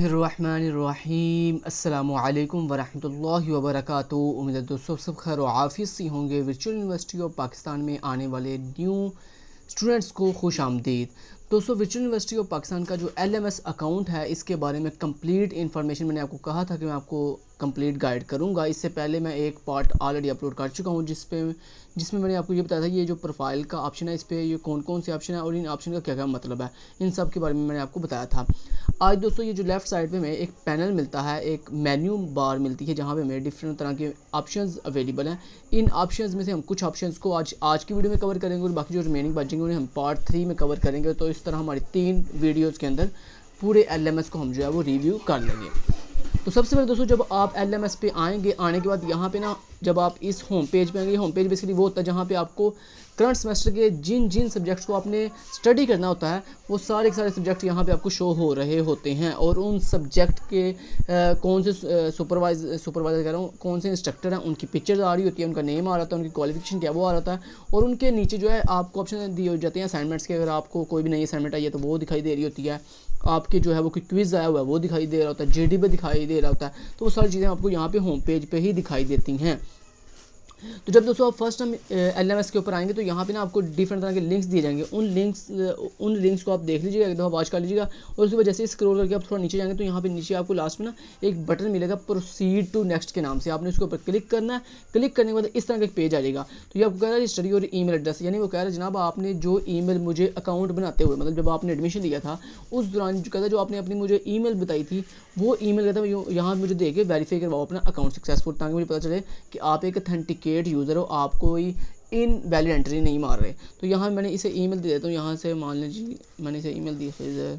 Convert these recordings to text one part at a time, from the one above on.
रहमानिर्रहीम अस्सलामुअलैकुम वरहमतुल्लाहि वबरकातुहू। उम्मीद है दोस्तों सब खैर व आफियत से होंगे। वर्चुअल यूनिवर्सिटी ऑफ पाकिस्तान में आने वाले न्यू स्टूडेंट्स को खुश आमदीद। दोस्तों वर्चुअल यूनिवर्सिटी ऑफ पाकिस्तान का जो LMS अकाउंट है इसके बारे में कंप्लीट इन्फॉर्मेशन मैंने आपको कहा था कि मैं आपको कंप्लीट गाइड करूंगा। इससे पहले मैं एक पार्ट ऑलरेडी अपलोड कर चुका हूं जिसमें मैंने आपको ये बताया था ये जो प्रोफाइल का ऑप्शन है इस पर ये कौन कौन से ऑप्शन है और इन ऑप्शन का क्या क्या मतलब है, इन सब के बारे में मैंने आपको बताया था। आज दोस्तों ये जो लेफ़्ट साइड पे हमें एक पैनल मिलता है, एक मेन्यू बार मिलती है जहाँ पे हमें डिफरेंट तरह के ऑप्शंस अवेलेबल हैं। इन ऑप्शंस में से हम कुछ ऑप्शंस को आज की वीडियो में कवर करेंगे और बाकी जो रिमेनिंग बचेंगे उन्हें हम पार्ट 3 में कवर करेंगे। तो इस तरह हमारी 3 वीडियोज़ के अंदर पूरे LMS को हम जो है वो रिव्यू कर लेंगे। तो सबसे पहले दोस्तों जब आप LMS पे आएंगे, आने के बाद यहाँ पे ना जब आप इस होम पेज पे आएंगे, होम पेज बेसिकली वो होता है जहाँ पे आपको करंट सेमेस्टर के जिन सब्जेक्ट्स को आपने स्टडी करना होता है वो सारे के सारे सब्जेक्ट यहाँ पे आपको शो हो रहे होते हैं और उन सब्जेक्ट के कौन से सुपरवाइज़र कह रहा हूँ, कौन से इंस्ट्रक्टर हैं उनकी पिक्चर्स आ रही होती है, उनका नेम आ रहा था, उनकी क्वालिफिकेशन क्या वो आ रहा था और उनके नीचे जो है आपको ऑप्शन दिए हो जाते हैं असाइनमेंट्स के। अगर आपको कोई भी नई असाइनमेंट आई है तो वो दिखाई दे रही होती है, आपके जो है वो कोई क्विज़ आया हुआ है वो दिखाई दे रहा होता है, GD पे दिखाई दे रहा होता है। तो वो सारी चीज़ें आपको यहाँ पे होम पेज पे ही दिखाई देती हैं। तो जब दोस्तों आप फर्स्ट हम LMS के ऊपर आएंगे तो यहाँ पे ना आपको डिफरेंट तरह के लिंक्स दिए जाएंगे। उन लिंक्स को आप देख लीजिएगा, एक दफ़ा वॉच कर लीजिएगा और उसके बाद जैसे स्क्रॉल करके आप थोड़ा नीचे जाएंगे तो यहाँ पे नीचे आपको लास्ट में ना एक बटन मिलेगा प्रोसीड टू नेक्स्ट के नाम से। आपने उसके ऊपर क्लिक करना है। क्लिक करने के बाद इस तरह का एक पेज आ जाएगा। तो ये आपको कह रहा है रजिस्टर योर ईमेल एड्रेस, यानी वो कह रहा है जनाब आपने जो ईमेल मुझे अकाउंट बनाते हुए मतलब जब आपने एडमिशन लिया था उस दौरान जो कहता है जो आपने अपनी मुझे ईमेल बताई थी वो ईमेल कहता है यहाँ मुझे दे के वेरीफाई करवाओ अपना अकाउंट सक्सेसफुल, ताकि मुझे पता चले कि आप एक ऑथेंटिकेट यूज़र हो, आप कोई इनवैलिड एंट्री नहीं मार रहे। तो यहाँ मैंने इसे ईमेल दे देता हूँ। यहाँ से मान लीजिए मैंने इसे ईमेल दी फिर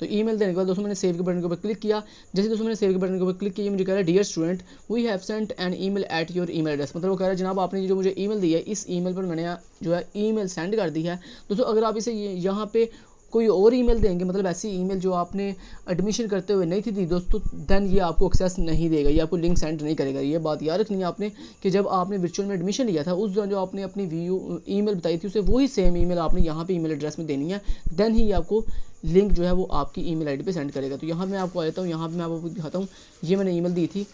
तो ईमेल देने के बाद दोस्तों मैंने सेव के बटन के ऊपर क्लिक किया। जैसे दोस्तों मैंने सेव के बटन के ऊपर क्लिक किया मुझे कह रहा है dear student we have sent an email at your email address, मतलब वो कह रहा है जनाब आपने जो मुझे ईमेल दी है इस ईमेल पर मैंने जो है ईमेल सेंड कर दी है। दोस्तों अगर आप इसे यहाँ पे कोई और ईमेल देंगे, मतलब ऐसी ईमेल जो आपने एडमिशन करते हुए नहीं थी दी दोस्तों, देन ये आपको एक्सेस नहीं देगा, ये आपको लिंक सेंड नहीं करेगा। ये बात याद रखनी है आपने कि जब आपने वर्चुअल में एडमिशन लिया था उस दौरान जो आपने अपनी ईमेल बताई थी उसे वही सेम ईमेल आपने यहाँ पे ईमेल एड्रेस में देनी है, देन ही आपको लिंक जो है वो आपकी ईमेल आईडी पे सेंड करेगा। तो यहाँ मैं आपको आ जाता हूँ, यहाँ पे मैं आपको दिखाता हूँ। ये मैंने ईमेल दी थी,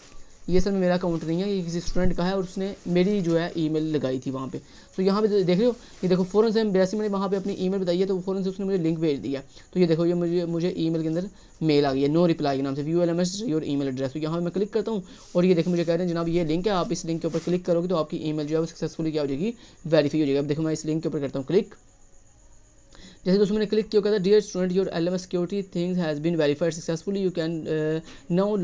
ये सर मेरा अकाउंट नहीं है, ये किसी स्टूडेंट का है और उसने मेरी जो है ईमेल लगाई थी वहाँ पे। तो यहाँ पे देख रहे हो, ये देखो फ़ौरन से जैसे मैंने वहाँ पे अपनी ईमेल बताई है तो फ़ौरन से उसने मुझे लिंक भेज दिया। तो ये देखो ये मुझे ईमेल के अंदर मेल आ गई है नो रिप्लाई के नाम से, view LMS your email address. तो यहाँ मैं क्लिक करता हूँ और ये देखो मुझे कह रहे हैं जनाब ये लिंक है, आप इस लिंक के ऊपर क्लिक करोगे तो आपकी ईमेल जो है वो सक्सेसफुली क्या हो जाएगी, वेरीफाई हो जाएगी। अब देखो मैं इस लिंक के ऊपर करता हूँ क्लिक। जैसे दोस्तों मैंने क्लिक किया कहता है dear student your LMS security things has been verified successfully, you can now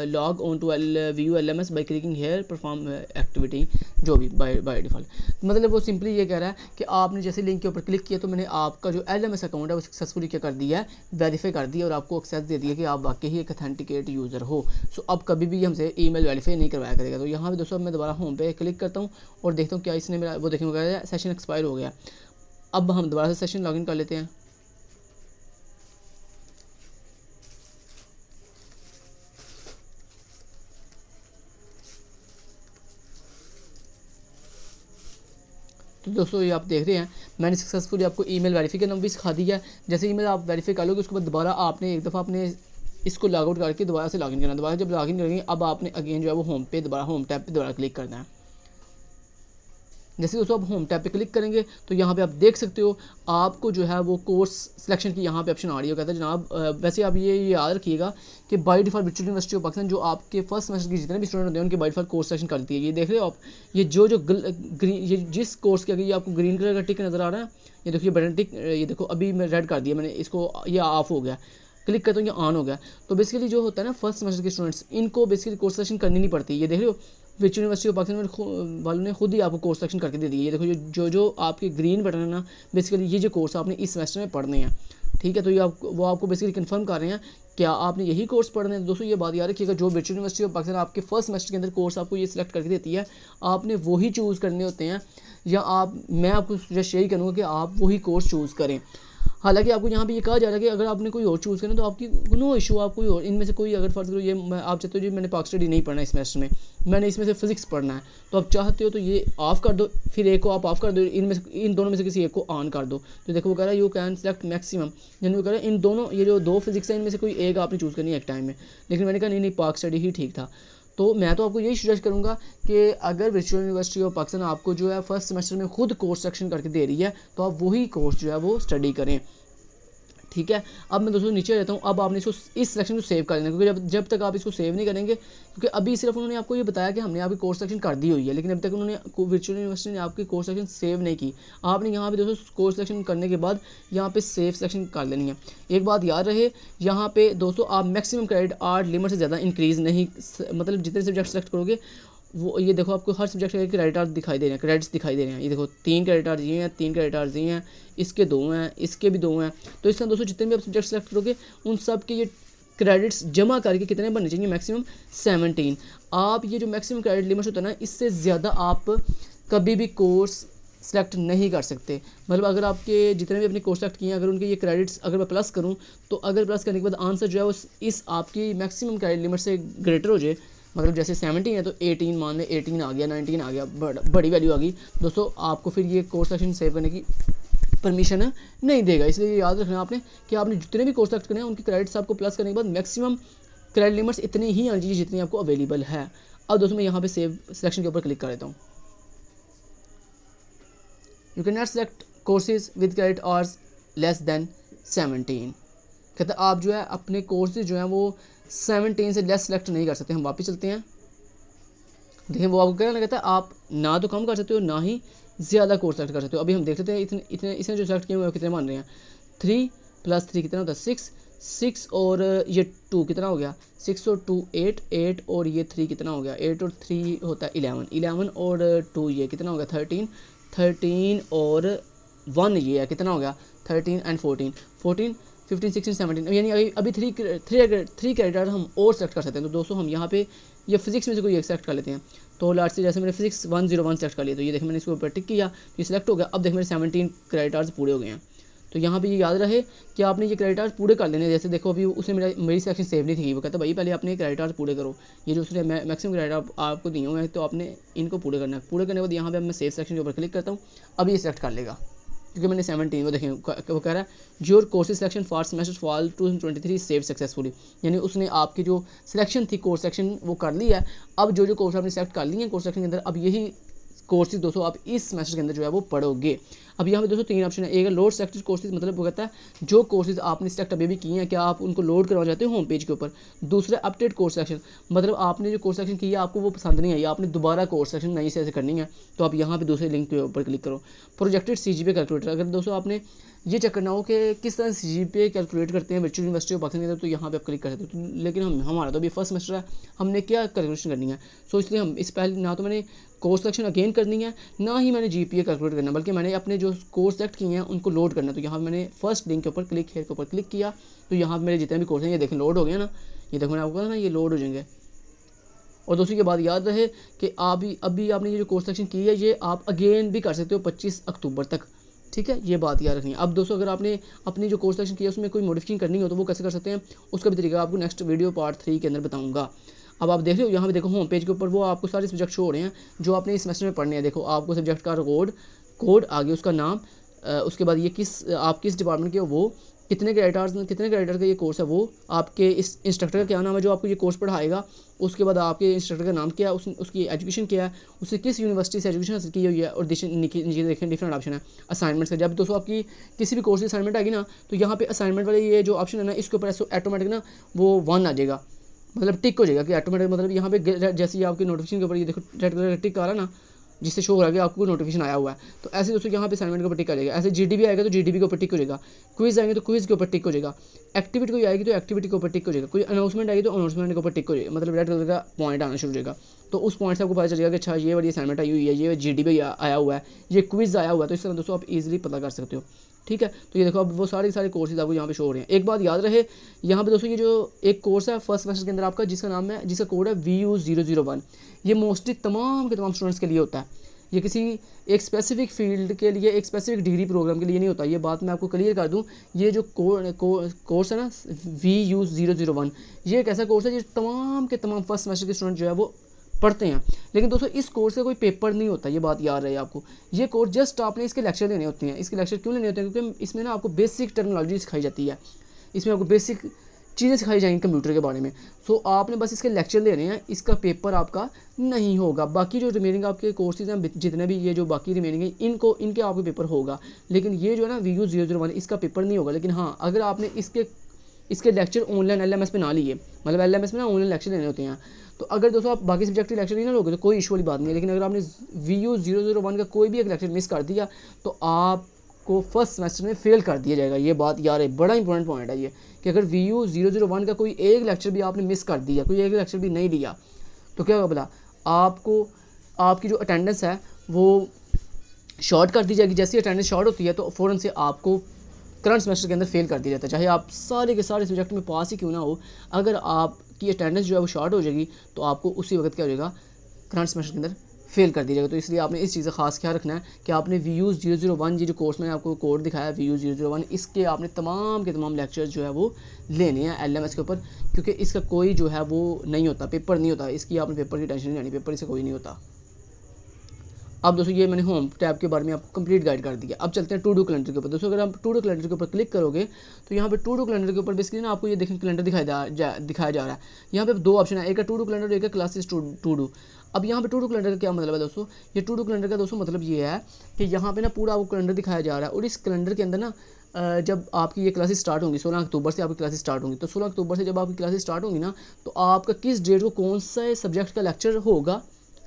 log on to view LMS by clicking here perform activity, जो भी बाय डिफ़ॉल्ट। मतलब वो सिंपली ये कह रहा है कि आपने जैसे लिंक के ऊपर क्लिक किया तो मैंने आपका जो LMS अकाउंट है वो सक्सेसफुली क्या कर दिया है, वेरीफाई कर दिया और आपको एक्सेस दे दिया कि आप वाकई ही एक ऑथेंटिकेट यूज़र हो। सो अब कभी भी हमसे ईमेल वेरीफाई नहीं करवाया करेगा। तो यहाँ पे दोस्तों मैं दोबारा होम पे क्लिक करता हूँ और देखता हूँ क्या इसने मेरा वो देखने को कह रहा है सेशन एक्सपायर हो गया। अब हम दोबारा से सेशन लॉगिन कर लेते हैं। तो दोस्तों ये आप देख रहे हैं मैंने सक्सेसफुली आपको ईमेल वेरीफाई करना भी सिखा दिया है। जैसे ईमेल आप वेरीफाई कर लोगे उसके बाद दोबारा आपने एक दफ़ा अपने इसको लॉग आउट करके दोबारा से लॉगिन करना। दोबारा जब लॉगिन करेंगे अब आपने अगेन जो है वो होम टैब पे दोबारा क्लिक करना है। जैसे दोस्तों आप होम टैब पे क्लिक करेंगे तो यहाँ पे आप देख सकते हो आपको जो है वो कोर्स सिलेक्शन की यहाँ पे ऑप्शन आ रही है। कहता है जनाब वैसे आप ये याद रखिएगा कि by default virtual university of Pakistan जो आपके फर्स्ट सेमेस्टर के जितने भी स्टूडेंट होते हैं उनके बाय डिफ़ॉल्ट कोर्स सिलेक्शन करती है। ये देख रहे हो आप, ये जो ग्रीन ये जिस कोर्स के आगे ये आपको ग्रीन कलर का टिक नज़र आ रहा है, ये देखिए बटन टिक, ये देखो अभी मैं रेड कर दिया मैंने इसको, ये ऑफ हो गया, क्लिक करता हूँ ये ऑन हो गया। तो बेसिकली जो होता है ना फर्स्ट सेमेस्टर के स्टूडेंट्स इनको बेसिकली कोर्स सिलेक्शन करनी नहीं पड़ती। ये देख रहे हो वर्चुअल यूनिवर्सिटी ऑफ पाकिस्तान वालों ने खुद ही आपको कोर्स सिलेक्शन करके दे दी है। ये देखो जो आपके ग्रीन बटन है ना, बेसिकली ये जो कोर्स आपने इस सेमेस्टर में पढ़ने हैं, ठीक है। तो ये वो आपको बेसिकली कंफर्म कर रहे हैं क्या आपने यही कोर्स पढ़ने हैं। दोस्तों ये बात याद रखिएगा जो वर्चुअल यूनिवर्सिटी ऑफ पाकिस्तान आपके फर्स्ट सेमेस्टर के अंदर कोर्स आपको ये सिलेक्ट करके देती है आपने वही चूज़ करने होते हैं, या मैं आपको सजेस्ट यही करूँगा कि आप वही कोर्स चूज़ करें। हालांकि आपको यहाँ पे ये कहा जा रहा है कि अगर आपने कोई और चूज़ करना तो आपकी नो इशू, आप कोई और इनमें से कोई अगर फर्ज करो ये आप चाहते हो जी मैंने पाक स्टडी नहीं पढ़ना इस सेमेस्टर में, मैंने इसमें से फिजिक्स पढ़ना है, तो आप चाहते हो तो ये ऑफ कर दो, फिर एक को आप ऑफ कर दो, इनमें से इन दोनों में से किसी एक को ऑन कर दो। तो देखो वो कह रहा है यू कैन सेलेक्ट मैक्सिमम, यानी वो कह रहा है इन दोनों ये जो दो फिजिक्स है इनमें से कोई एक आपने चूज़ करनी है एक टाइम में। लेकिन मैंने कहा नहीं नहीं पाक स्टडी ही ठीक था। तो मैं तो आपको यही सजेस्ट करूंगा कि अगर वर्चुअल यूनिवर्सिटी ऑफ पाकिस्तान आपको जो है फर्स्ट सेमेस्टर में खुद कोर्स सेलेक्शन करके दे रही है तो आप वही कोर्स जो है वो स्टडी करें, ठीक है। अब मैं दोस्तों नीचे रहता हूँ, अब आपने इसको इस सेक्शन को सेव कर लेना, क्योंकि जब तक आप इसको सेव नहीं करेंगे, क्योंकि अभी सिर्फ उन्होंने आपको ये बताया कि हमने आपकी कोर्स सेक्शन कर दी हुई है, लेकिन अभी तक उन्होंने वर्चुअल यूनिवर्सिटी ने आपकी कोर्स सेक्शन सेव नहीं की। आपने यहाँ पे दोस्तों कोर्स सेक्शन करने के बाद यहाँ पे सेव सेक्शन कर लेनी है। एक बात याद रहे यहाँ पे दोस्तों, आप मैक्सिमम क्रेडिट आर्ट लिमिट से ज़्यादा इंक्रीज़ नहीं, मतलब जितने सब्जेक्ट सेलेक्ट करोगे वो ये देखो आपको हर सब्जेक्ट के क्रेडिट आवर्स दिखाई दे रहे हैं, क्रेडिट्स दिखाई दे रहे हैं। ये देखो 3 क्रेडिट आवर्स ये हैं, 3 क्रेडिट आवर्स ये हैं, इसके 2 हैं, इसके भी 2 हैं। तो इस तरह दोस्तों जितने भी आप सब्जेक्ट सेलेक्ट करोगे उन सब के ये क्रेडिट्स जमा करके कितने बनने चाहिए, मैक्सिमम 17। आप ये जो मैक्सिमम क्रेडिट लिमिट होता है ना, इससे ज़्यादा आप कभी भी कोर्स सेलेक्ट नहीं कर सकते। मतलब अगर आपके जितने भी अपने कोर्स सेलेक्ट किए हैं, अगर उनके ये क्रेडिट्स अगर मैं प्लस करूँ तो अगर प्लस करने के बाद आंसर जो है वो इस आपकी मैक्सिमम क्रेडिट लिमिट से ग्रेटर हो जाए, मतलब जैसे 17 है तो 18 मान लें, 18 आ गया, 19 आ गया, बड़ी वैल्यू आ गई दोस्तों, आपको फिर ये कोर्स सेक्शन सेव करने की परमिशन नहीं देगा। इसलिए याद रखना आपने कि आपने जितने भी कोर्स सेलेक्ट करने हैं उनकी क्रेडिट्स आपको प्लस करने के बाद मैक्सिमम क्रेडिट लिमिट्स इतनी ही आनी चाहिए जितनी आपको अवेलेबल है। अब दोस्तों मैं यहाँ पे सेव सिलेक्शन के ऊपर क्लिक कर देता हूँ। You can not select courses with credit hours less than 17। कहता है आप जो है अपने कोर्सेज जो हैं वो 17 से लेस सेलेक्ट नहीं कर सकते। हम वापस चलते हैं, देखिए वो आपको कहना कहता है आप ना तो कम कर सकते हो ना ही ज़्यादा कोर्स सेलेक्ट कर सकते हो। अभी हम देख लेते हैं इतने इसने जो सेलेक्ट किए हुए कितने मान रहे हैं। 3 + 3 कितना होता है 6, 6 और ये 2 कितना हो गया 6 और 2 8, 8 और ये 3 कितना हो गया 8 और 3 होता है 11, 11 और 2 ये कितना हो गया 13, 13 और 1 ये है कितना हो गया 13 एंड 14, 14 15 16 17, यानी अभी 3 क्रेडिट हम और सेलेक्ट कर सकते हैं। तो दोस्तों हम यहाँ पे ये फिजिक्स में से कोई एक सेलेक्ट कर लेते हैं। तो लास्ट से जैसे मैंने फिजिक्स 101 सेलेक्ट कर लिया, तो ये देखिए मैंने इसको ऊपर टिक किया, ये सिलेक्ट हो गया। अब देखिए मेरे 17 क्रेडिट आवर्स पूरे हो गए हैं। तो यहाँ पे ये याद रहे कि आपने ये क्रेडिट आवर्स पूरे कर लेने। जैसे देखो अभी उसने मेरी सेक्शन सेव नहीं थी, वो कहता भाई पहले आपने क्रेडिट आवर्स पूरे करो। ये जो उसने मैक्सिमम क्रेडिट आपको दिए हुए हैं तो आपने इनको पूरे करना है। पूरे करने के बाद यहाँ पे मैं सेव सेक्शन के ऊपर क्लिक करता हूँ, अब ये सेलेक्ट कर लेगा क्योंकि मैंने 17 वो देखें वो कह रहा है your courses selection for semester fall 2023 save successfully, यानी उसने आपकी जो सिलेक्शन थी कोर्स सेक्शन वो कर ली है। अब जो कोर्स आपने सेलेक्ट कर लिए हैं कोर्स सेक्शन के अंदर, अब यही कोर्सेज दोस्तों आप इस सेमेस्टर के अंदर जो है वो पढ़ोगे। अब यहाँ पे दोस्तों 3 ऑप्शन है। एक है लोड सेलेक्टेड कोर्सेज, मतलब वो कहता है जो कोर्सेज आपने सेलेक्ट अभी भी किए हैं क्या आप उनको लोड करवा चाहते हो होम पेज के ऊपर। दूसरा अपडेट कोर्स सेक्शन, मतलब आपने जो कोर्स सेक्शन किया आपको वो पसंद नहीं आई, आपने दोबारा कोर्स सेक्शन नई से करनी है तो आप यहाँ पे दूसरे लिंक के ऊपर क्लिक करो। प्रोजेक्टेड CGPA कैलकुलेटर, अगर दोस्तों आपने ये चेक करना हो कि किस तरह CGPA कैलकुलेट करते हैं वर्चुअल यूनिवर्सिटी ऑफ पाकिस्तान के अंदर, तो यहाँ पे आप क्लिक कर सकते हो। लेकिन हमारा तो अभी फर्स्ट सेमेस्टर है, हमने क्या कैलकुलेशन करनी है, सो इसलिए हम इस पहले ना तो मैंने कोर्स सेलेक्शन अगेन करनी है ना ही मैंने GPA कैलकुलेट करना, बल्कि मैंने अपने जो कोर्स सेलेक्ट किए हैं उनको लोड करना। तो यहाँ मैंने फर्स्ट लिंक के ऊपर क्लिक हेयर के ऊपर क्लिक किया, तो यहाँ मेरे जितने भी कोर्स हैं ये देखें लोड हो गए ना, ये देखो मैंने आपको कहा ना ये लोड हो जाएंगे। और दोस्तों ये बात याद रहे कि अभी आपने ये जो कोर्स सेलेक्शन की है ये आप अगेन भी कर सकते हो 25 अक्टूबर तक, ठीक है, ये बात याद रखनी है। अब दोस्तों अगर आपने अपनी जो कोर्स सेलेक्शन किया उसमें कोई मॉडिफिकेशन करनी हो तो वो कैसे कर सकते हैं, उसका भी तरीका आपको नेक्स्ट वीडियो पार्ट 3 के अंदर बताऊंगा। अब आप देख रहे हो यहाँ पे देखो होम पेज के ऊपर वो आपको सारे सब्जेक्ट शो हो रहे हैं जो आपने इस सेमेस्टर में पढ़ने हैं। देखो आपको सब्जेक्ट का कोड आगे उसका नाम, उसके बाद ये आप किस डिपार्टमेंट के हो, वो कितने क्रेडिटर का ये कोर्स है, वो आपके इस इंस्ट्रक्टर का क्या नाम है जो आपको ये कोर्स पढ़ाएगा, उसके बाद आपके इंस्ट्रक्टर का नाम क्या है, उसकी एजुकेशन क्या है, उसने किस यूनिवर्सिटी से एजुकेशन हासिल की हुई है, और नीचे देखें डिफरेंट ऑप्शन है असाइनमेंट्स का। जब दोस्तों आपकी किसी भी कोर्स की असाइनमेंट आएगी ना तो यहाँ पे असाइनमेंट वाले ये जो ऑप्शन है ना इसके ऊपर ऑटोमेटिक ना वो 1 आ जाएगा, मतलब टिक हो जाएगा कि ऑटोमेटिक, मतलब यहाँ पे जैसे ही आपके नोटिफिकेशन के ऊपर ये देखो रेड कलर का टिक आ रहा है ना जिससे शो हो रहा है कि आपको नोटिफिकेशन आया हुआ है, तो ऐसे दोस्तों यहाँ पे असाइनमेंट के ऊपर टिक आ जाएगा। ऐसे GDB आएगा तो GDB के ऊपर टिक हो जाएगा, क्विज आएंगे तो क्विज के ऊपर टिक हो जाएगा, एक्टिविटी कोई आएगी तो एक्टिविटी के ऊपर टिक हो जाएगा, कोई अनाउंसमेंट आएगी तो अनाउंसमेंट के ऊपर टिक हो जाएगा, मतलब रेड कलर का पॉइंट आना शुरू हो जाएगा। तो उस पॉइंट से आपको पता चलेगा कि अच्छा ये वाली असाइनमेंट आई हुई है, ये GDB आया हुआ है, ये क्विज आया हुआ है। तो इस तरह दोस्तों आप ईजिली पता कर सकते हो, ठीक है। तो ये देखो अब वो सारे कोर्सेज आपको यहाँ पे शो हो रहे हैं। एक बात याद रहे यहाँ पे दोस्तों ये जो एक कोर्स है फर्स्ट सेमेस्टर के अंदर आपका जिसका कोड है VU001, ये मोस्टली तमाम के तमाम स्टूडेंट्स के लिए होता है। ये किसी एक स्पेसिफिक फील्ड के लिए, एक स्पेसिफिक डिग्री प्रोग्राम के लिए नहीं होता। ये बात मैं आपको क्लियर कर दूं। ये जो कोर्स है ना VU001, ये एक ऐसा कोर्स है जो तमाम के तमाम फर्स्ट सेमेस्टर के स्टूडेंट जो है वो पढ़ते हैं। लेकिन दोस्तों इस कोर्स का कोई पेपर नहीं होता, ये बात याद रहे आपको। ये कोर्स जस्ट आपने इसके लेक्चर लेने होते हैं। इसके लेक्चर क्यों लेने होते हैं? क्योंकि इसमें ना आपको बेसिक टर्मिनोलॉजी सिखाई जाती है, इसमें आपको बेसिक चीज़ें सिखाई जाएंगी कंप्यूटर के बारे में। सो आपने बस इसके लेक्चर लेने हैं, इसका पेपर आपका नहीं होगा। बाकी जो रिमेनिंग आपके कोर्सेज हैं जितने भी, ये जो बाकी रिमेनिंग है इनके आपके पेपर होगा। लेकिन ये जो है ना VU001, इसका पेपर नहीं होगा। लेकिन हाँ, अगर आपने इसके लेक्चर ऑनलाइन LMS पे ना लिए, मतलब LMS में ना ऑनलाइन लेक्चर लेने होते हैं, तो अगर दोस्तों आप बाकी सब्जेक्ट के लेक्चर नहीं ना लोगे तो कोई इशू वाली बात नहीं है। लेकिन अगर आपने VU001 का कोई भी एक लेक्चर मिस कर दिया तो आपको फर्स्ट सेमेस्टर में फेल कर दिया जाएगा। ये बात यार है, बड़ा इंपॉर्टेंट पॉइंट है ये, कि अगर VU001 का कोई एक लेक्चर भी आपने मिस कर दिया, कोई एक लेक्चर भी नहीं लिया, तो क्या होगा बोला, आपको आपकी जो अटेंडेंस है वो शॉर्ट कर दी जाएगी। जैसे ही अटेंडेंस शॉर्ट होती है तो फ़ौरन से आपको करंट सेमेस्टर के अंदर फेल कर दिया जाता है। चाहे आप सारे के सारे सब्जेक्ट में पास ही क्यों ना हो, अगर आपकी अटेंडेंस जो है वो शॉर्ट हो जाएगी तो आपको उसी वक्त क्या हो जाएगा, करंट सेमेस्टर के अंदर फेल कर दिया जाएगा। तो इसलिए आपने इस चीज़ का खास ख्याल रखना है कि आपने VU001, ये जो कोर्स मैंने आपको कोड दिखाया है VU001, इसके आपने तमाम के तमाम लेक्चर्स जो है वो लेने हैं LMS के ऊपर, क्योंकि इसका कोई जो है वो नहीं होता, पेपर नहीं होता। इसकी आपने पेपर की टेंशन नहीं लेनी, पेपर इससे कोई नहीं होता। अब दोस्तों ये मैंने होम टैब के बारे में आपको कंप्लीट गाइड कर दिया। अब चलते हैं टू डू कैलेंडर के ऊपर। दोस्तों अगर आप टू डू कैलेंडर के ऊपर क्लिक करोगे तो यहाँ पे टू डू कैलेंडर के ऊपर बेसिकली ना आपको ये देखें कैलेंडर दिखाया जा रहा है। यहाँ पे दो ऑप्शन है, एक है टू डू कैलेंडर, एक है क्लासेस टू डू। अब यहाँ पे टू डू कैलेंडर का क्या मतलब है दोस्तों? ये टू डू कैलेंडर का दोस्तों मतलब ये है कि यहाँ पे ना पूरा आपको कैलेंडर दिखाया जा रहा है, और इस कैलेंडर के अंदर ना जब आपकी ये क्लासेस स्टार्ट होंगी 16 अक्टूबर से आपकी क्लासेस स्टार्ट होंगी, तो 16 अक्टूबर से जब आपकी क्लासेस स्टार्ट होंगी ना, तो आपका किस डेट को कौन सा सब्जेक्ट का लेक्चर होगा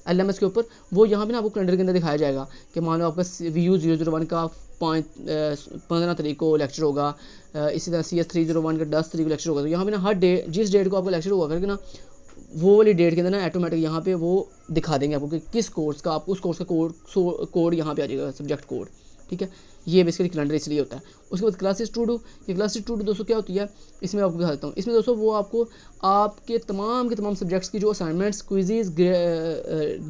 LMS के ऊपर, वो यहाँ पे ना आपको कैलेंडर के अंदर दिखाया जाएगा। कि मान लो आपका VU001 का 15 तारीख को लेक्चर होगा, इसी तरह CS301 का 10 तारीख को लेक्चर होगा। तो यहाँ पे ना हर डे जिस डेट को आपका लेक्चर होगा करके ना, वो वाली डेट के अंदर ना ऑटोमेटिक यहाँ पे वो दिखा देंगे आपको कि किस कोर्स का, आप उस कोर्स का कोड यहाँ पे आ जाएगा, सब्जेक्ट कोड। ठीक है, ये बेसिकली कैलेंडर इसलिए होता है। उसके बाद क्लासेस टू डू, ये क्लासेस टू डू दोस्तों क्या होती है, इसमें आपको बता देता हूँ। इसमें दोस्तों वो आपको आपके तमाम के तमाम सब्जेक्ट्स की जो असाइनमेंट्स, क्विज़ेस,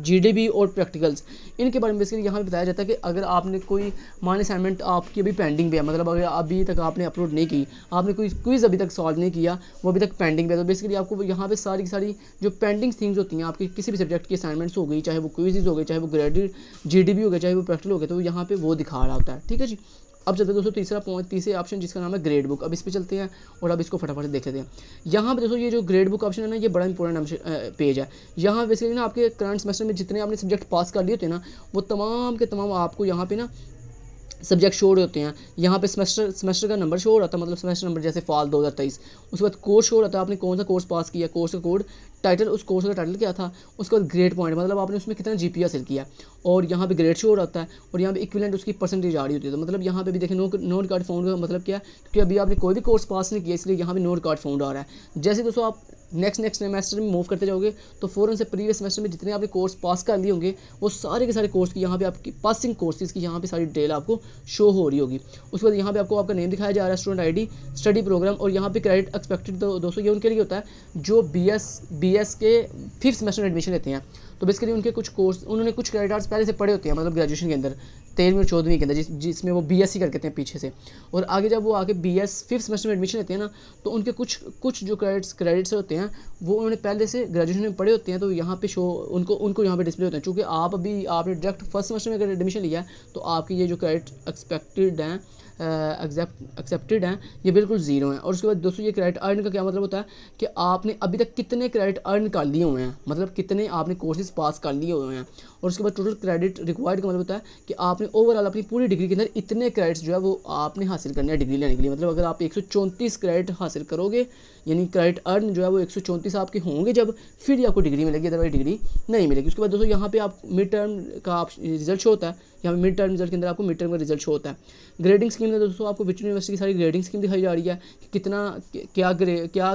GDB और प्रैक्टिकल्स, इनके बारे में बेसिकली यहाँ पे बताया जाता है कि अगर आपने कोई मान असाइनमेंट आपकी अभी पेंडिंग पे है, मतलब अगर अभी तक आपने अपलोड नहीं की, आपने कोई क्विज़ अभी तक सॉल्व नहीं किया, वो अभी तक पेंडिंग पे है, तो बेसिकली आपको यहाँ पे सारी की सारी जो पेंडिंग थिंग्स होती हैं आपकी किसी भी सब्जेक्ट की असाइनमेंट्स हो गई, चाहे वो क्विज़ हो गए, चाहे वो ग्रेडेड GDB हो गए, चाहे वो प्रैक्टिकल हो गए, तो यहाँ पे वो दिखा रहा होता है। ठीक है जी। अब चलते हैं दोस्तों तीसरे ऑप्शन जिसका नाम है ग्रेड बुक। अब इस पे चलते हैं और अब इसको फटाफट देख लेते हैं। यहाँ पे दोस्तों ये जो ग्रेड बुक ऑप्शन है ना, ये बड़ा इंपॉर्टेंट पेज है। यहाँ बेसिकली ना आपके करंट सेमेस्टर में जितने आपने सब्जेक्ट पास कर लिए होते हैं ना, वो तमाम के तमाम आपको यहाँ पे ना सब्जेक्ट शो होते हैं। यहाँ पे सेमेस्टर का नंबर शो हो रहा था, मतलब सेमेस्टर नंबर जैसे फॉल 2023। उसके बाद कोर्स शो हो रहा था, आपने कौन सा कोर्स पास किया, कोर्स का कोड, टाइटल, उस कोर्स का टाइटल क्या था, उसके बाद ग्रेड पॉइंट, मतलब आपने उसमें कितना GPA हासिल किया, और यहाँ पे ग्रेड शो हो रहा है, और यहाँ पे इक्विवेलेंट उसकी परसेंटेज आ रही होती है। तो मतलब यहाँ पे भी देखें नोट कार्ड फाउंड का मतलब क्या है, क्योंकि अभी आपने कोई भी कोर्स पास नहीं किया, इसलिए यहाँ पे नोट कार्ड फाउंड आ रहा है। जैसे दोस्तों आप नेक्स्ट सेमेस्टर में मूव करते जाओगे तो फ़ौरन से प्रीवियस सेमेस्टर में जितने आपने कोर्स पास कर लिए होंगे, वो सारे के सारे कोर्स की यहाँ पे आपकी पासिंग कोर्सेज की यहाँ पे सारी डिटेल आपको शो हो रही होगी। उसके बाद यहाँ पे आपको आपका नेम दिखाया जा रहा है, स्टूडेंट ID, स्टडी प्रोग्राम, और यहाँ पे क्रेडिट एक्सपेक्टेड दोस्तों ये उनके लिए होता है जो BS के 5th सेमेस्टर में एडमिशन लेते हैं। तो बेसिकली उनके कुछ कोर्स, उन्होंने कुछ क्रेडिट आवर्स पहले से पढ़े होते हैं, मतलब ग्रेजुएशन के अंदर 13वीं और 14वीं के अंदर, जिसमें वो BSc करके हैं पीछे से, और आगे जब वो आगे BS 5th सेमेस्टर में एडमिशन लेते हैं ना, तो उनके कुछ जो क्रेडिट्स होते हैं वो उन्होंने पहले से ग्रेजुएशन में पढ़े होते हैं। तो यहाँ पे शो उनको यहाँ पे डिस्प्ले होते हैं। चूँकि आपने डायरेक्ट फर्स्ट सेमेस्टर में अगर एडमिशन लिया है तो आपकी ये जो क्रेडिट एक्सपेक्टेड हैं, एक्सेप्टेड हैं, ये बिल्कुल ज़ीरो हैं। और उसके बाद दोस्तों ये क्रेडिट अर्न का क्या मतलब होता है कि आपने अभी तक कितने क्रेडिट अर्न कर लिए हुए हैं, मतलब कितने आपने कोर्सेज पास कर लिए हुए हैं। और उसके बाद टोटल क्रेडिट रिक्वायर्ड का मतलब होता है कि आपने ओवरऑल अपनी पूरी डिग्री के अंदर इतने क्रेडिट्स जो है वो आपने हासिल करने हैं डिग्री लेने के लिए। मतलब अगर आप 134 क्रेडिट हासिल करोगे, यानी क्रेडिट अर्न जो है वो 134 आपके होंगे जब, फिर ही आपको डिग्री मिलेगी, अदरवाइज डिग्री नहीं मिलेगी। उसके बाद दोस्तों यहाँ पे आप मिड टर्म का रिजल्ट शो होता है। यहाँ पे मिड टर्म रिजल्ट के अंदर आपको मिड टर्म का रिजल्ट शो होता है। ग्रेडिंग स्कीम में दोस्तों आपको विच यूनिवर्सिटी की सारी ग्रेडिंग स्कीम दिखाई जा रही है कि कितना क्या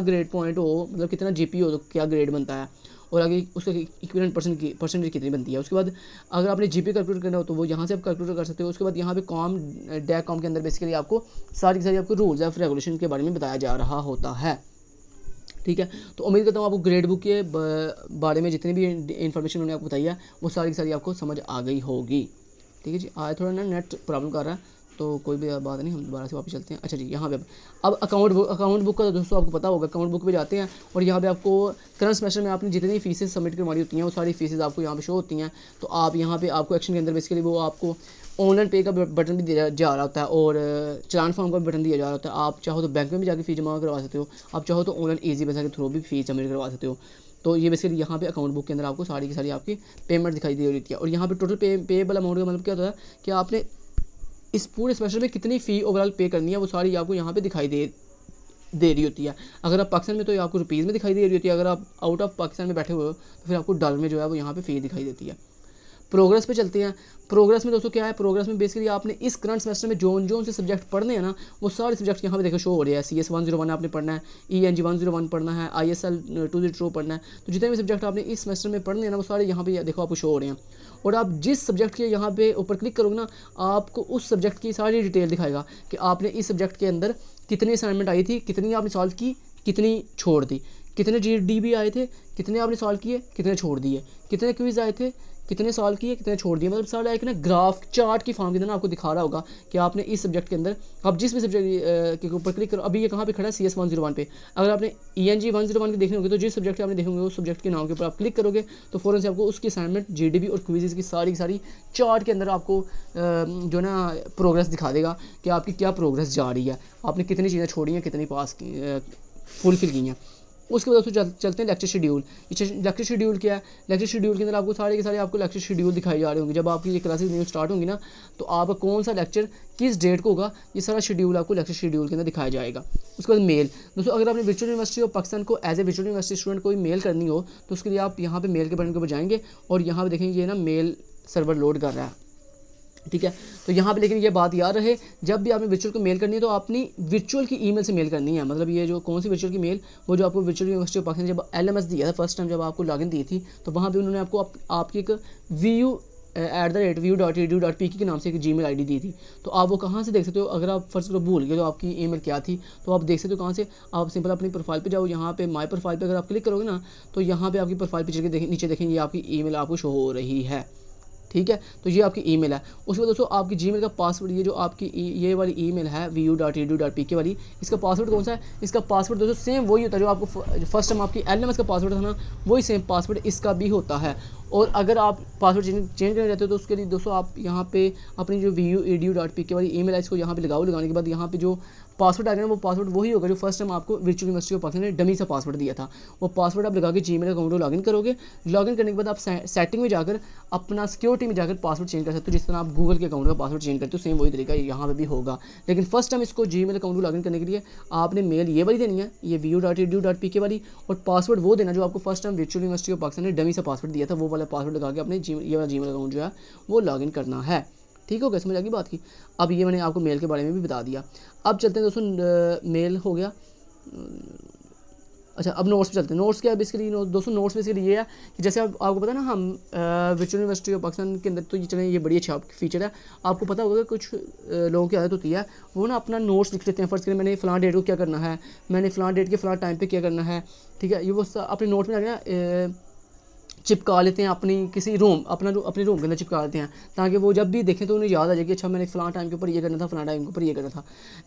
ग्रेड पॉइंट हो, मतलब कितना GPA हो तो क्या ग्रेड बनता है, और आगे उसका इक्विवेलेंट परसेंटेज कितनी बनती है। उसके बाद अगर आपने GPA कैलकुलेट करना हो तो वो यहाँ से आप कैलकुलेट कर सकते हो। उसके बाद यहाँ पे कॉम के अंदर बेसिकली आपको सारी की सारी आपको रूल्स ऑफ रेगुलेशन के बारे में बताया जा रहा होता है। ठीक है। तो उम्मीद करता हूँ आपको ग्रेड बुक के बारे में जितनी भी इन्फॉर्मेशन उन्होंने आपको बताई है वो सारी की सारी आपको समझ आ गई होगी। ठीक है जी। आज थोड़ा ना नेट प्रॉब्लम कर रहा है तो कोई भी बात नहीं, हम दोबारा से वापस चलते हैं। अच्छा जी, यहाँ पे अब अकाउंट बुक का तो दोस्तों आपको पता होगा। अकाउंट बुक पे जाते हैं और यहाँ पे आपको करंट सेमेस्टर में आपने जितनी फीसेस सबमिट करवानी होती हैं वो सारी फीसेस आपको यहाँ पे शो होती हैं। तो आप यहाँ पे आपको एक्शन के अंदर बेसिकली वो आपको ऑनलाइन पे का बटन भी दिया जा रहा होता है और चालान फॉर्म का भी बटन दिया जा रहा होता है। आप चाहो तो बैंक में भी जाकर फीस जमा करवा सकते हो, आप चाहो तो ऑनलाइन ईजी पैसा के थ्रू भी फीस सबमिट करवा सकते हो। तो ये बेसिकली यहाँ पे अकाउंट बुक के अंदर आपको सारी की सारी आपकी पेमेंट दिखाई दे रही है। और यहाँ पे टोटल पेएबल अमाउंट का मतलब क्या होता है कि आपने इस पूरे सेमेस्टर में कितनी फ़ी ओवरऑल पे करनी है वो सारी आपको यहाँ पे दिखाई दे रही होती है। अगर आप पाकिस्तान में तो आपको रुपीज़ में दिखाई दे रही होती है, अगर आप आउट ऑफ पाकिस्तान में बैठे हुए हो तो फिर आपको डॉलर में जो है वो यहाँ पे फ़ी दिखाई देती है। प्रोग्रेस पे चलते हैं। प्रोग्रेस में दोस्तों क्या है, प्रोग्रेस में बेसिकली आपने इस करंट सेमेस्टर में जोन से सब्जेक्ट पढ़ने हैं ना वो सारे सब्जेक्ट यहाँ पे देखो शो हो रहे हैं। CS 101 आपने पढ़ना है, ENG 101 पढ़ना है, ISL 202 पढ़ना है। तो जितने भी सब्जेक्ट आपने इस सेमेस्टर में पढ़ने हैं ना वो सारे यहाँ पे देखो आपको शो हो रहे हैं। और आप जिस सब्जेक्ट के यहाँ पे ऊपर क्लिक करोगे ना आपको उस सब्जेक्ट की सारी डिटेल दिखाएगा कि आपने इस सब्जेक्ट के अंदर कितनी असाइनमेंट आई थी, कितनी आपने सॉल्व की, कितनी छोड़ दी, कितने GDB आए थे, कितने आपने सॉल्व किए, कितने छोड़ दिए, कितने क्विज आए थे, कितने सॉल्व किए, कितने छोड़ दिए। मतलब सारा एक ना ग्राफ चार्ट की फॉर्म के अंदर आपको दिखा रहा होगा कि आपने इस सब्जेक्ट के अंदर आप जिस भी सब्जेक्ट के ऊपर क्लिक करो। अभी ये कहाँ पे खड़ा है, CS 101 पे। अगर आपने ENG 101 के देखने होंगे तो जिस सब्जेक्ट आपने देखेंगे उस सब्जेक्ट के नाम के ऊपर आप क्लिक करोगे तो फ़ौरन से आपको उसकी असाइनमेंट GDB और क्विज़ की सारी चार्ट के अंदर आपको जो ना प्रोग्रेस दिखा देगा कि आपकी क्या प्रोग्रेस जा रही है, आपने कितनी चीज़ें छोड़ी हैं, कितनी पास की फुलफिल की हैं। उसके बाद दोस्तों चलते हैं लेक्चर शेड्यूल। लेक्चर शेड्यूल क्या है, लेक्चर शेड्यूल के अंदर आपको सारे के सारे आपको लेक्चर शेड्यूल दिखाई जा रहे होंगे। जब आपकी ये क्लासेस न्यू स्टार्ट होंगी ना तो आपका कौन सा लेक्चर किस डेट को होगा ये सारा शेड्यूल आपको लेक्चर शेड्यूल के अंदर दिखाया जाएगा। उसके बाद मेल दोस्तों, अगर आपने वर्चुअल यूनिवर्सिटी ऑफ पाकिस्तान को as a virtual university student कोई मेल करनी हो तो उसके लिए आप यहाँ पर मेल के बटन के ऊपर जाएंगे और यहाँ पर देखेंगे ये ना मेल सर्वर लोड कर रहा है। ठीक है। तो यहाँ पे लेकिन ये बात याद रहे, जब भी आपने वर्चुअल को मेल करनी है तो अपनी वर्चुअल की ईमेल से मेल करनी है। मतलब ये जो कौन सी वर्चुअल की मेल, वो जो आपको वर्चुअल यूनिवर्सिटी ऑफ पाकिस्तान जब LMS दिया था फर्स्ट टाइम, जब आपको लॉगिन दी थी तो वहाँ पे उन्होंने आपको आपकी एक vu@vu.edu.pk के नाम से एक Gmail ID दी थी। तो आप वो कहाँ से देख सकते हो, अगर आप फर्स्ट को भूल गए तो आपकी ईमेल क्या थी तो आप देख सकते हो कहाँ से। आप सिंपल अपनी प्रोफाइल पे जाओ, यहाँ पे माय प्रोफाइल पे अगर आप क्लिक करोगे ना तो यहाँ पे आपकी प्रोफाइल पे चल के नीचे देखेंगे ये आपकी ईमेल आपको शो हो रही है। ठीक है। तो ये आपकी ईमेल है। उसके बाद दोस्तों आपकी जीमेल का पासवर्ड, ये जो आपकी ये वाली ईमेल है vu.edu.pk वाली, इसका पासवर्ड कौन सा है, इसका पासवर्ड दोस्तों सेम वही होता है जो आपको फर्स्ट टाइम आपकी LMS का पासवर्ड था ना, वही सेम पासवर्ड इसका भी होता है। और अगर आप पासवर्ड चेंज करना चाहते हो तो उसके लिए दोस्तों आप यहाँ पे अपनी जो vu.edu.pk वाली ईमेल है इसको यहाँ पे लगाओ। लगाने के बाद यहाँ पे जो पासवर्ड आ गया ना वो पासवर्ड वही होगा जो फर्स्ट टाइम आपको वर्चुअल यूनिवर्सिटी ऑफ पाकिस्तान ने डमी सा पासवर्ड दिया था। वो पासवर्ड आप लगा के जीमेल अकाउंट को लॉगिन करोगे। लॉगिन करने के बाद आप सेटिंग में जाकर अपना सिक्योरिटी में जाकर पासवर्ड चेंज कर सकते हो। जिस तरह आप गूगल के अकाउंट का पासवर्ड चेंज करते हो सेम वही तरीका यहाँ पे भी होगा। लेकिन फर्स्ट टाइम इसको जीमेल अकाउंट को लॉगिन करने के लिए आपने मेल ये वाली देनी है, ये vu.edu.pk वाली, और पासवर्ड वो देना जो आपको first time virtual university of Pakistan ने डमी सा पासवर्ड दिया था। वो वाला पासवर्ड लगा के अपने ये वाला जीमेल अकाउंट जो है वो लॉगिन करना है। ठीक हो गया, समझ आ गई बात की। अब ये मैंने आपको मेल के बारे में भी बता दिया। अब चलते हैं दोस्तों, मेल हो गया। अच्छा, अब नोट्स पे चलते हैं। नोट्स क्या है बेसिकली दोस्तों, नोट्स बेसिकली ये है कि जैसे आपको पता है ना हम वर्चुअल यूनिवर्सिटी ऑफ पाकिस्तान के अंदर तो ये चलें ये बड़ी अच्छा फीचर है। आपको पता होगा कि कुछ लोगों की आदत होती है वो ना अपना नोट्स लिख लेते हैं। फर्स्ट करें मैंने फ़लाँ डेट को क्या करना है, मैंने फ़लाँ डेट के फ़लाँ टाइम पे क्या करना है। ठीक है। ये वो अपने नोट में जाके चिपका लेते हैं अपनी किसी रूम, अपने रूम के अंदर चिपका लेते हैं ताकि वो जब भी देखें तो उन्हें याद आ जाए कि अच्छा मैंने फ़लाँ टाइम के ऊपर ये करना था, फ़लाँ टाइम के ऊपर ये करना था।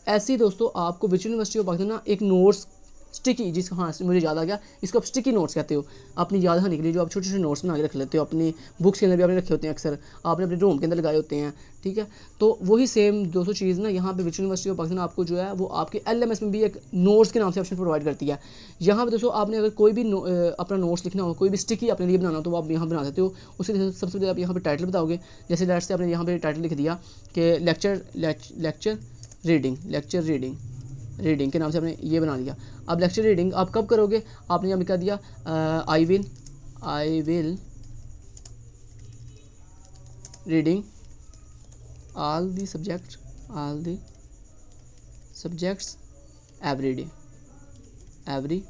ऐसे ही दोस्तों आपको वर्चुअल यूनिवर्सिटी ऑफ पाकिस्तान ना एक नोट्स स्टिकी, जिसको हाँ मुझे याद आ गया, इसको आप स्टिकी नोट्स कहते हो। अपनी याद रखने के लिए जो आप छोटे छोटे नोट्स बना के रख लेते हो, अपनी बुक्स के अंदर भी आपने रखे होते हैं, अक्सर आपने अपने रूम के अंदर लगाए होते हैं। ठीक है। तो वही सेम दोस्तों चीज़ ना यहाँ पे वर्चुअल यूनिवर्सिटी ऑफ पाकिस्तान आपको जो है वो आपके LMS में भी एक नोट्स के नाम से ऑप्शन प्रोवाइड करती है। यहाँ पे दोस्तों आपने अगर कोई भी अपना नोट्स लिखना हो, कोई भी स्टिकी अपने लिए बनाना हो तो आप यहाँ बना सकते हो। उसके लिए सबसे पहले आप यहाँ पे टाइटल बताओगे। जैसे लेट्स से आपने यहाँ पे टाइटल लिख दिया कि लेक्चर रीडिंग के नाम से आपने ये बना दिया। अब लेक्चर रीडिंग आप कब करोगे, आपने यहाँ लिखा दिया I will reading all the subjects every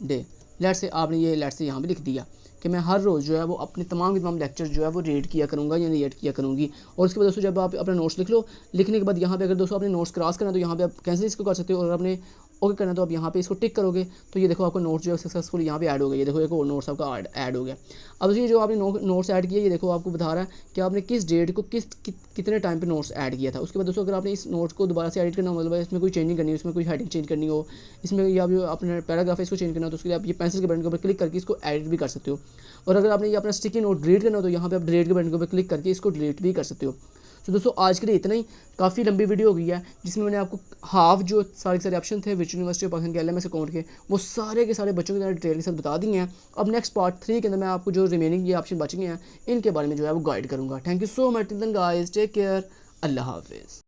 day। Let's say आपने ये लेट्स से यहाँ पे लिख दिया कि मैं हर रोज़ जो है वो अपने तमाम के तमाम लेक्चर जो है वो रीड किया करूँगा या रीड किया करूँगी। और उसके बाद दोस्तों जब आप अपना नोट्स लिख लो, लिखने के बाद यहाँ पे अगर दोस्तों अपने नोट्स क्रॉस करना तो यहाँ पे आप कैंसिल इसको कर सकते हो और अपने ओके करना है तो आप यहाँ पे इसको टिक करोगे तो ये देखो आपका नोट्स जो है सक्सेसफुल यहाँ पे ऐड हो गया। ये देखो एक और नोट्स आपका ऐड हो गया। अब ये जो आपने नोट्स ऐड किया ये देखो आपको बता रहा है कि आपने किस डेट को कितने टाइम पे नोट्स ऐड किया था। उसके बाद दोस्तों अगर आपने इस नोट्स को दोबारा से एडिट करना हो, मतलब इसमें कोई चेंजिंग करनी हो, इसमें कोई हेडिंग चेंज करनी हो, इसमें या जो अपने पैराग्राफ है इसको चेंज करना हो, तो उसके लिए आप ये पेंसिल के बटन के ऊपर क्लिक करके इसको एडिट भी कर सकते हो। और अगर आपने ये अपना स्टिकी नोट डिलीट करना हो तो यहाँ पे आप डिलीट के बटन के ऊपर क्लिक करके इसको डिलीट भी कर सकते हो। तो दोस्तों आज के लिए इतना ही, काफ़ी लंबी वीडियो हो गई है जिसमें मैंने आपको हाफ जो सारे के सारे ऑप्शन थे वर्चुअल यूनिवर्सिटी ऑफ पाकिस्तान के LMS अकाउंट के, वो सारे के सारे बच्चों के डिटेल के साथ बता दिए हैं। अब नेक्स्ट पार्ट 3 के अंदर मैं आपको जो रिमेनिंग ये ऑप्शन बच गए हैं इनके बारे में जो है वो गाइड करूँगा। Thank you so much, till then guys, take care, अल्लाह हाफिज़।